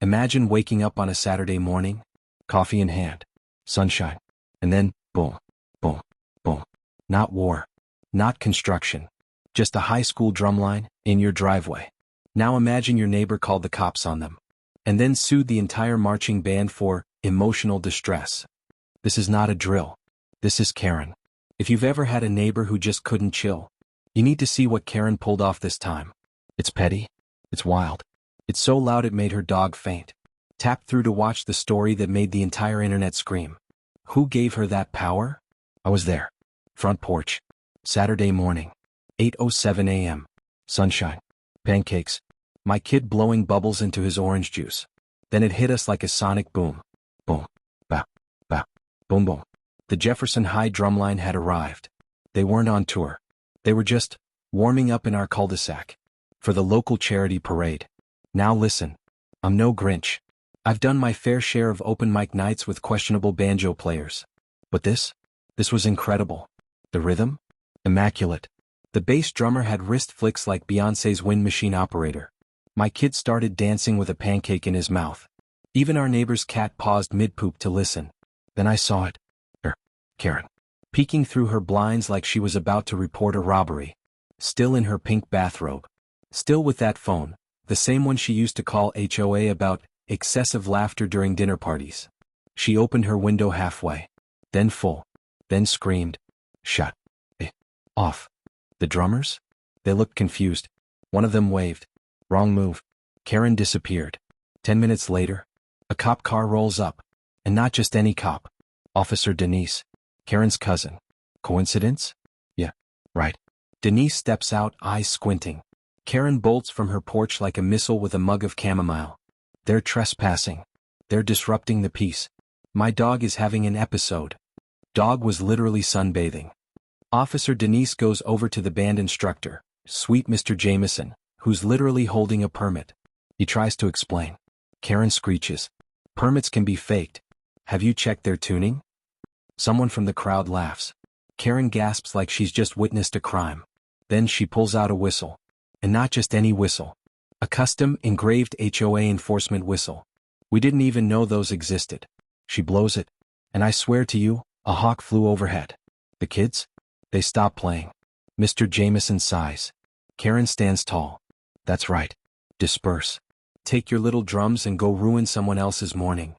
Imagine waking up on a Saturday morning, coffee in hand, sunshine, and then, boom, boom, boom. Not war, not construction, just a high school drumline in your driveway. Now imagine your neighbor called the cops on them, and then sued the entire marching band for emotional distress. This is not a drill. This is Karen. If you've ever had a neighbor who just couldn't chill, you need to see what Karen pulled off this time. It's petty. It's wild. It's so loud it made her dog faint. Tap through to watch the story that made the entire internet scream. Who gave her that power? I was there. Front porch. Saturday morning. 8:07 a.m. Sunshine. Pancakes. My kid blowing bubbles into his orange juice. Then it hit us like a sonic boom. Boom. Bow. Bow. Boom boom. The Jefferson High drumline had arrived. They weren't on tour. They were just warming up in our cul-de-sac for the local charity parade. Now listen, I'm no Grinch. I've done my fair share of open mic nights with questionable banjo players. But this was incredible. The rhythm? Immaculate. The bass drummer had wrist flicks like Beyoncé's wind machine operator. My kid started dancing with a pancake in his mouth. Even our neighbor's cat paused mid-poop to listen. Then I saw it. Karen. Peeking through her blinds like she was about to report a robbery. Still in her pink bathrobe. Still with that phone, the same one she used to call HOA about excessive laughter during dinner parties. She opened her window halfway. Then full. Then screamed. Shut it off. The drummers? They looked confused. One of them waved. Wrong move. Karen disappeared. 10 minutes later, a cop car rolls up. And not just any cop. Officer Denise. Karen's cousin. Coincidence? Yeah, right. Denise steps out, eyes squinting. Karen bolts from her porch like a missile with a mug of chamomile. They're trespassing. They're disrupting the peace. My dog is having an episode. Dog was literally sunbathing. Officer Denise goes over to the band instructor, sweet Mr. Jameson, who's literally holding a permit. He tries to explain. Karen screeches. Permits can be faked. Have you checked their tuning? Someone from the crowd laughs. Karen gasps like she's just witnessed a crime. Then she pulls out a whistle. And not just any whistle. A custom, engraved HOA enforcement whistle. We didn't even know those existed. She blows it. And I swear to you, a hawk flew overhead. The kids? They stop playing. Mr. Jameson sighs. Karen stands tall. That's right. Disperse. Take your little drums and go ruin someone else's morning.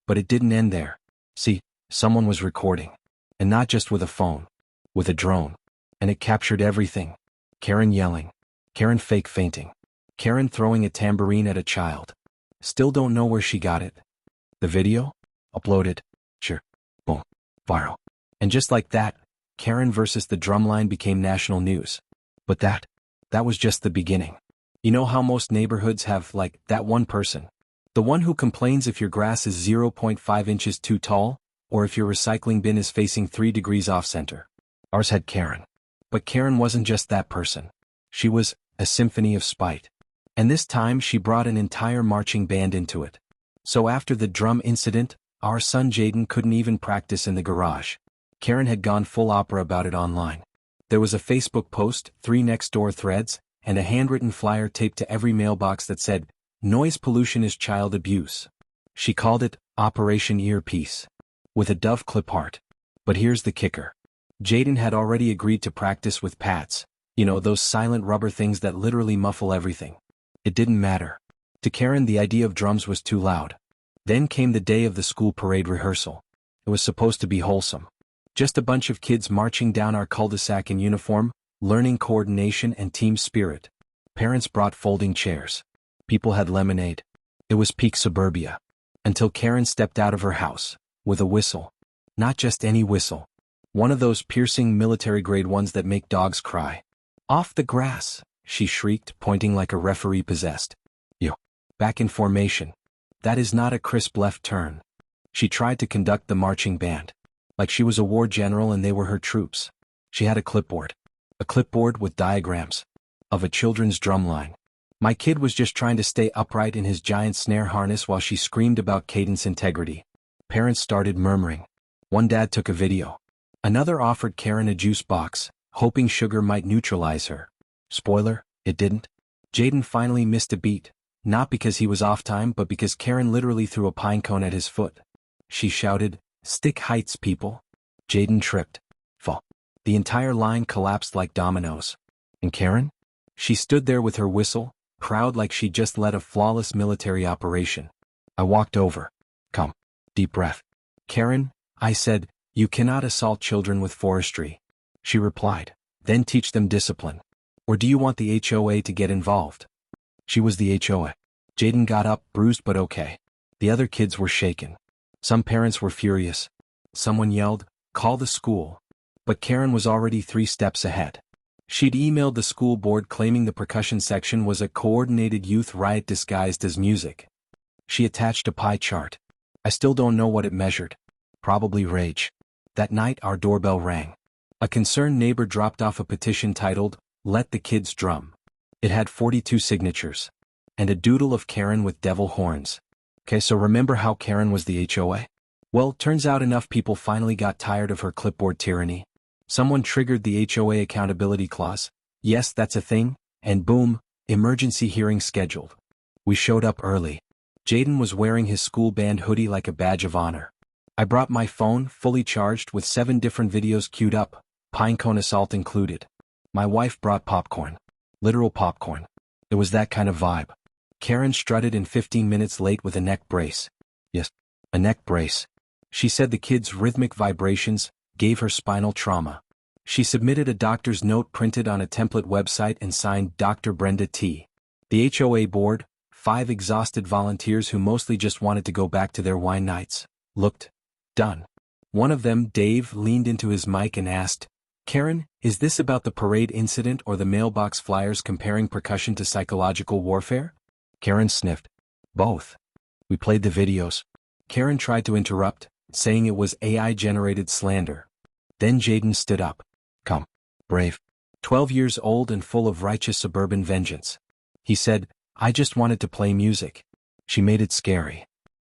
But it didn't end there. See, someone was recording. And not just with a phone. With a drone. And it captured everything. Karen yelling. Karen fake fainting. Karen throwing a tambourine at a child. Still don't know where she got it. The video? Uploaded. Sure. Boom. Viral. And just like that, Karen versus the drumline became national news. But that was just the beginning. You know how most neighborhoods have, like, that one person? The one who complains if your grass is 0.5 inches too tall, or if your recycling bin is facing 3 degrees off-center. Ours had Karen. But Karen wasn't just that person. She was a symphony of spite. And this time she brought an entire marching band into it. So after the drum incident, our son Jaden couldn't even practice in the garage. Karen had gone full opera about it online. There was a Facebook post, 3 next-door threads, and a handwritten flyer taped to every mailbox that said, "Noise pollution is child abuse." She called it Operation Earpiece. With a dove clip heart. But here's the kicker. Jaden had already agreed to practice with pads. You know, those silent rubber things that literally muffle everything. It didn't matter. To Karen, the idea of drums was too loud. Then came the day of the school parade rehearsal. It was supposed to be wholesome. Just a bunch of kids marching down our cul-de-sac in uniform, learning coordination and team spirit. Parents brought folding chairs. People had lemonade. It was peak suburbia. Until Karen stepped out of her house, with a whistle. Not just any whistle. One of those piercing military-grade ones that make dogs cry. "Off the grass," she shrieked, pointing like a referee possessed. Yo. Back in formation. That is not a crisp left turn. She tried to conduct the marching band. Like she was a war general and they were her troops. She had a clipboard. A clipboard with diagrams. Of a children's drumline. My kid was just trying to stay upright in his giant snare harness while she screamed about cadence integrity. Parents started murmuring. One dad took a video. Another offered Karen a juice box, hoping sugar might neutralize her. Spoiler, it didn't. Jaden finally missed a beat. Not because he was off time but because Karen literally threw a pinecone at his foot. She shouted, "Stick heights, people." Jaden tripped. Fall. The entire line collapsed like dominoes. And Karen? She stood there with her whistle, proud like she'd just led a flawless military operation. I walked over. "Come." Deep breath. "Karen," I said, "you cannot assault children with forestry." She replied, "Then teach them discipline. Or do you want the HOA to get involved?" She was the HOA. Jaden got up, bruised but okay. The other kids were shaken. Some parents were furious. Someone yelled, "Call the school." But Karen was already 3 steps ahead. She'd emailed the school board claiming the percussion section was a coordinated youth riot disguised as music. She attached a pie chart. I still don't know what it measured. Probably rage. That night our doorbell rang. A concerned neighbor dropped off a petition titled, "Let the Kids Drum." It had 42 signatures. And a doodle of Karen with devil horns. Okay, so remember how Karen was the HOA? Well, turns out enough people finally got tired of her clipboard tyranny. Someone triggered the HOA accountability clause. Yes, that's a thing. And boom, emergency hearing scheduled. We showed up early. Jaden was wearing his school band hoodie like a badge of honor. I brought my phone, fully charged with 7 different videos queued up, pinecone assault included. My wife brought popcorn. Literal popcorn. It was that kind of vibe. Karen strutted in 15 minutes late with a neck brace. Yes, a neck brace. She said the kids' rhythmic vibrations gave her spinal trauma. She submitted a doctor's note printed on a template website and signed Dr. Brenda T. The HOA board, 5 exhausted volunteers who mostly just wanted to go back to their wine nights, looked done. One of them, Dave, leaned into his mic and asked, "Karen, is this about the parade incident or the mailbox flyers comparing percussion to psychological warfare?" Karen sniffed. "Both. We played the videos." Karen tried to interrupt, saying it was AI-generated slander. Then Jaden stood up. "Come. Brave. 12 years old and full of righteous suburban vengeance." He said, "I just wanted to play music." She made it scary.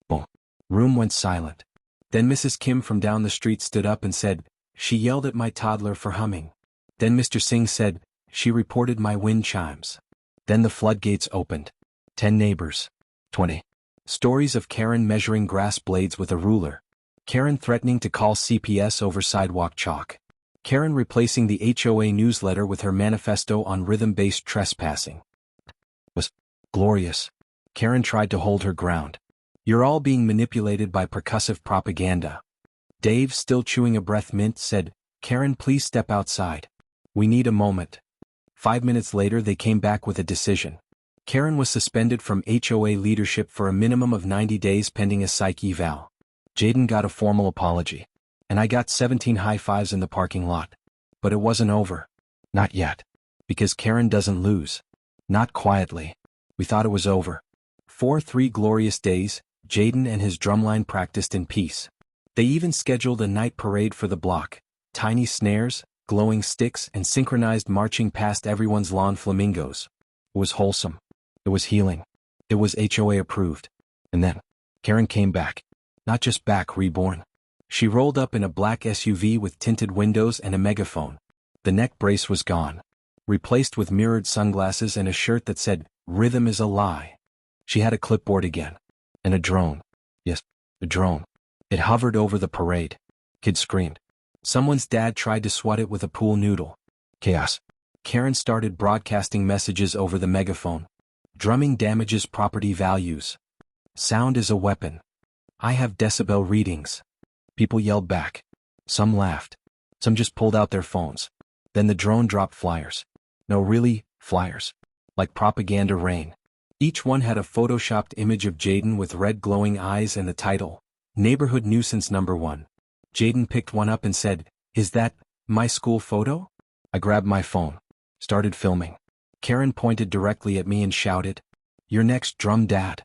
Boom. Room went silent. Then Mrs. Kim from down the street stood up and said, "She yelled at my toddler for humming." Then Mr. Singh said, "She reported my wind chimes." Then the floodgates opened. 10 neighbors. 20. Stories of Karen measuring grass blades with a ruler. Karen threatening to call CPS over sidewalk chalk. Karen replacing the HOA newsletter with her manifesto on rhythm-based trespassing. It was glorious. Karen tried to hold her ground. "You're all being manipulated by percussive propaganda." Dave, still chewing a breath mint, said, "Karen, please step outside. We need a moment." 5 minutes later they came back with a decision. Karen was suspended from HOA leadership for a minimum of 90 days pending a psych eval. Jaden got a formal apology. And I got 17 high fives in the parking lot. But it wasn't over. Not yet. Because Karen doesn't lose. Not quietly. We thought it was over. For 3 glorious days, Jaden and his drumline practiced in peace. They even scheduled a night parade for the block. Tiny snares, glowing sticks, and synchronized marching past everyone's lawn flamingos. It was wholesome. It was healing. It was HOA approved. And then, Karen came back. Not just back, reborn. She rolled up in a black SUV with tinted windows and a megaphone. The neck brace was gone. Replaced with mirrored sunglasses and a shirt that said, "Rhythm is a lie." She had a clipboard again. And a drone. Yes, a drone. It hovered over the parade. Kids screamed. Someone's dad tried to swat it with a pool noodle. Chaos. Karen started broadcasting messages over the megaphone. Drumming damages property values. Sound is a weapon. I have decibel readings. People yelled back. Some laughed. Some just pulled out their phones. Then the drone dropped flyers. No, really, flyers. Like propaganda rain. Each one had a photoshopped image of Jaden with red glowing eyes and the title, "Neighborhood Nuisance Number 1. Jaden picked one up and said, "Is that my school photo?" I grabbed my phone. Started filming. Karen pointed directly at me and shouted, "You're next, drum dad."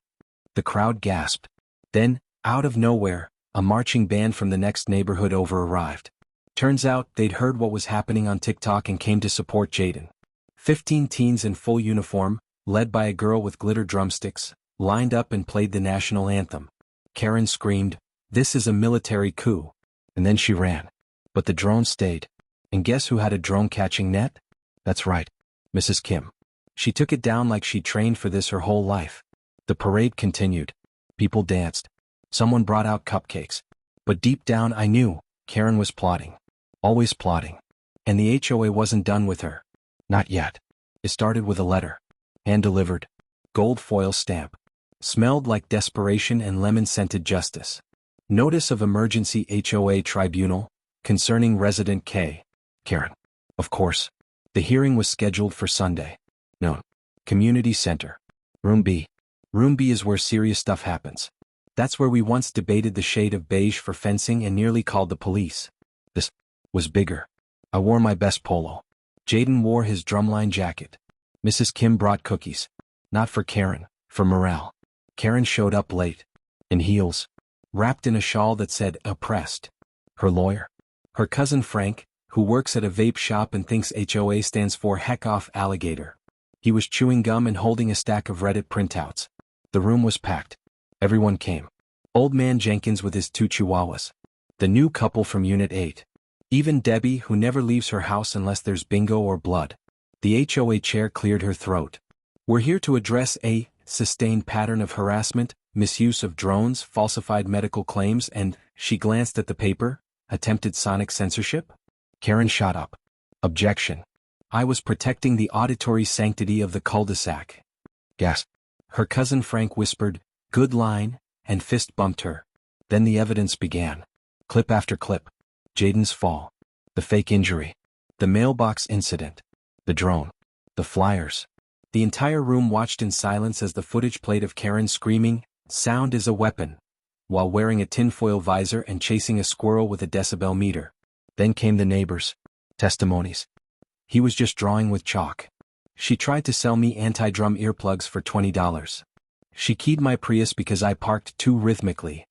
The crowd gasped. Then, out of nowhere, a marching band from the next neighborhood over arrived. Turns out they'd heard what was happening on TikTok and came to support Jaden. 15 teens in full uniform, led by a girl with glitter drumsticks, lined up and played the national anthem. Karen screamed, "This is a military coup." And then she ran. But the drone stayed. And guess who had a drone catching net? That's right, Mrs. Kim. She took it down like she trained for this her whole life. The parade continued. People danced. Someone brought out cupcakes. But deep down I knew, Karen was plotting. Always plotting. And the HOA wasn't done with her. Not yet. It started with a letter. Hand-delivered. Gold foil stamp. Smelled like desperation and lemon-scented justice. Notice of emergency HOA tribunal, concerning resident K. Karen. Of course. The hearing was scheduled for Sunday. Noon. Community Center. Room B. Room B is where serious stuff happens. That's where we once debated the shade of beige for fencing and nearly called the police. This was bigger. I wore my best polo. Jaden wore his drumline jacket. Mrs. Kim brought cookies. Not for Karen, for morale. Karen showed up late. In heels. Wrapped in a shawl that said, oppressed. Her lawyer. Her cousin Frank, who works at a vape shop and thinks HOA stands for heck off alligator. He was chewing gum and holding a stack of Reddit printouts. The room was packed. Everyone came. Old man Jenkins with his 2 chihuahuas. The new couple from Unit 8. Even Debbie, who never leaves her house unless there's bingo or blood. The HOA chair cleared her throat. We're here to address a sustained pattern of harassment, misuse of drones, falsified medical claims, and, she glanced at the paper, attempted sonic censorship? Karen shot up. Objection. I was protecting the auditory sanctity of the cul-de-sac. Gasp. Her cousin Frank whispered, good line, and fist bumped her. Then the evidence began. Clip after clip. Jaden's fall. The fake injury. The mailbox incident. The drone. The flyers. The entire room watched in silence as the footage played of Karen screaming, sound is a weapon, while wearing a tinfoil visor and chasing a squirrel with a decibel meter. Then came the neighbors. Testimonies. He was just drawing with chalk. She tried to sell me anti-drum earplugs for $20. She keyed my Prius because I parked too rhythmically.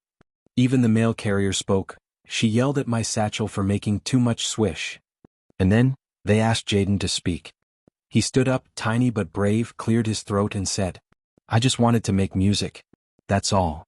Even the mail carrier spoke. She yelled at my satchel for making too much swish. And then, they asked Jaden to speak. He stood up, tiny but brave, cleared his throat and said, I just wanted to make music. That's all.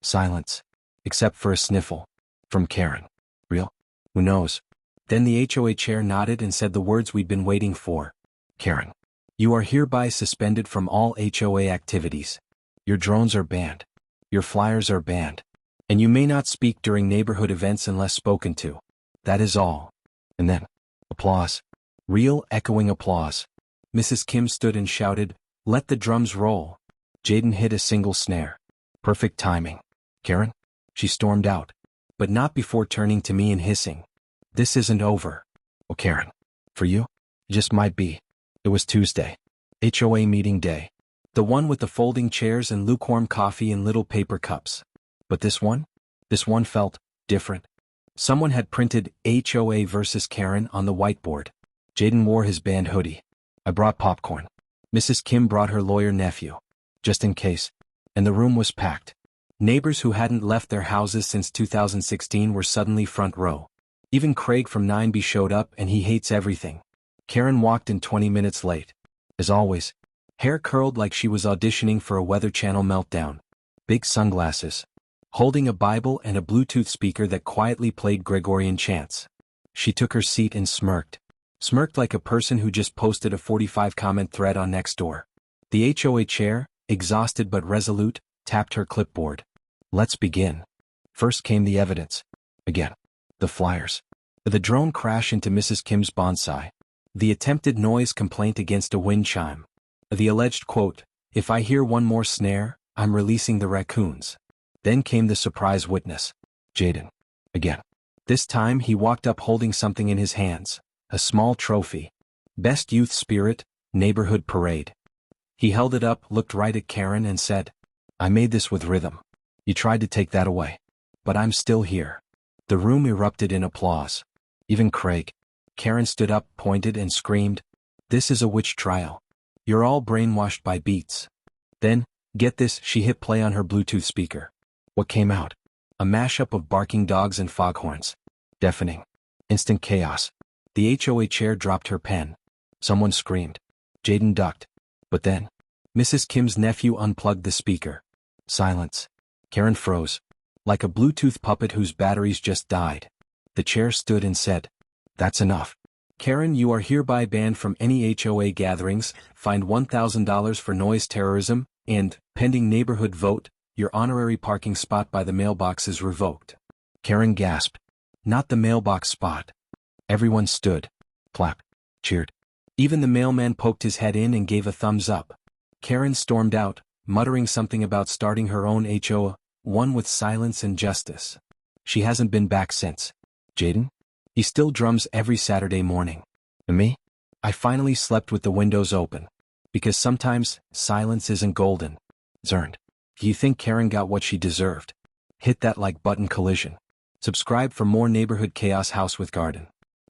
Silence. Except for a sniffle. From Karen. Real? Who knows? Then the HOA chair nodded and said the words we'd been waiting for. Karen. You are hereby suspended from all HOA activities. Your drones are banned. Your flyers are banned. And you may not speak during neighborhood events unless spoken to. That is all. And then, applause. Real, echoing applause. Mrs. Kim stood and shouted, let the drums roll. Jaden hit a single snare. Perfect timing. Karen? She stormed out. But not before turning to me and hissing. This isn't over. Oh, Karen. For you? It just might be. It was Tuesday. HOA meeting day. The one with the folding chairs and lukewarm coffee in little paper cups. But this one felt different. Someone had printed HOA versus Karen on the whiteboard. Jaden wore his band hoodie. I brought popcorn. Mrs. Kim brought her lawyer nephew. Just in case. And the room was packed. Neighbors who hadn't left their houses since 2016 were suddenly front row. Even Craig from 9B showed up and he hates everything. Karen walked in 20 minutes late. As always. Hair curled like she was auditioning for a Weather Channel meltdown. Big sunglasses. Holding a Bible and a Bluetooth speaker that quietly played Gregorian chants. She took her seat and smirked. Smirked like a person who just posted a 45-comment thread on Nextdoor. The HOA chair, exhausted but resolute, tapped her clipboard. Let's begin. First came the evidence. Again. The flyers. The drone crash into Mrs. Kim's bonsai. The attempted noise complaint against a wind chime. The alleged quote, if I hear one more snare, I'm releasing the raccoons. Then came the surprise witness. Jaden. Again. This time he walked up holding something in his hands. A small trophy. Best Youth Spirit, Neighborhood Parade. He held it up, looked right at Karen and said, I made this with rhythm. You tried to take that away. But I'm still here. The room erupted in applause. Even Craig. Karen stood up, pointed and screamed, this is a witch trial. You're all brainwashed by beats. Then, get this, she hit play on her Bluetooth speaker. What came out? A mashup of barking dogs and foghorns. Deafening. Instant chaos. The HOA chair dropped her pen. Someone screamed. Jaden ducked. But then, Mrs. Kim's nephew unplugged the speaker. Silence. Karen froze. Like a Bluetooth puppet whose batteries just died. The chair stood and said, that's enough. Karen, you are hereby banned from any HOA gatherings, fined $1,000 for noise terrorism, and Pending neighborhood vote, your honorary parking spot by the mailbox is revoked. Karen gasped. Not the mailbox spot. Everyone stood, clapped, cheered. Even the mailman poked his head in and gave a thumbs up. Karen stormed out, muttering something about starting her own HOA, one with silence and justice. She hasn't been back since. Jaden? He still drums every Saturday morning. And me? I finally slept with the windows open. Because sometimes, silence isn't golden. It's earned. Do you think Karen got what she deserved? Hit that like button. Collision. Subscribe for more neighborhood chaos. House with garden.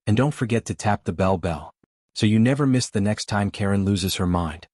And don't forget to tap the bell so you never miss the next time Karen loses her mind.